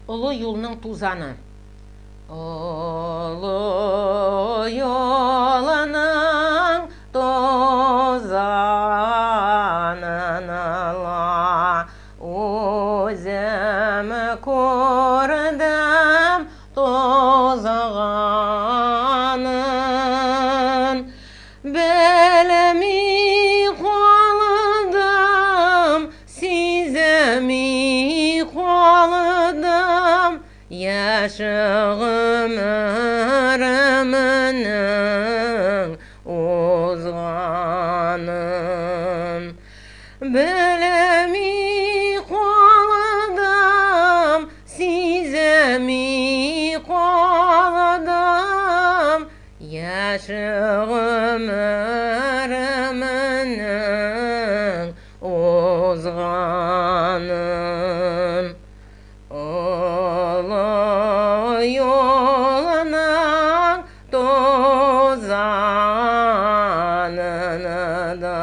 Ұлы юлның тузаны. Ұлы юлының тозанын ала өзім көрдім тозағанын. Білмей қалдым, сезмей қалдым, яшы ғұмырымның озғанын. Білмей қалдым, сезмей қалдым, яшы ғұмырымның озғанын. Ұлы юлының тозанын да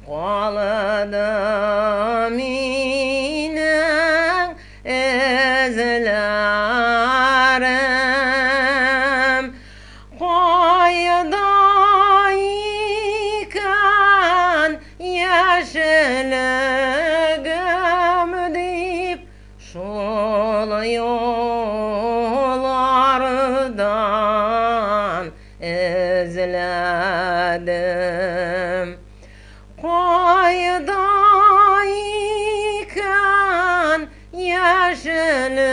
қалды менің ізлерім. Қайда екен яшілігім деп шол жолдардан ізледім. Қайда екен яшілігім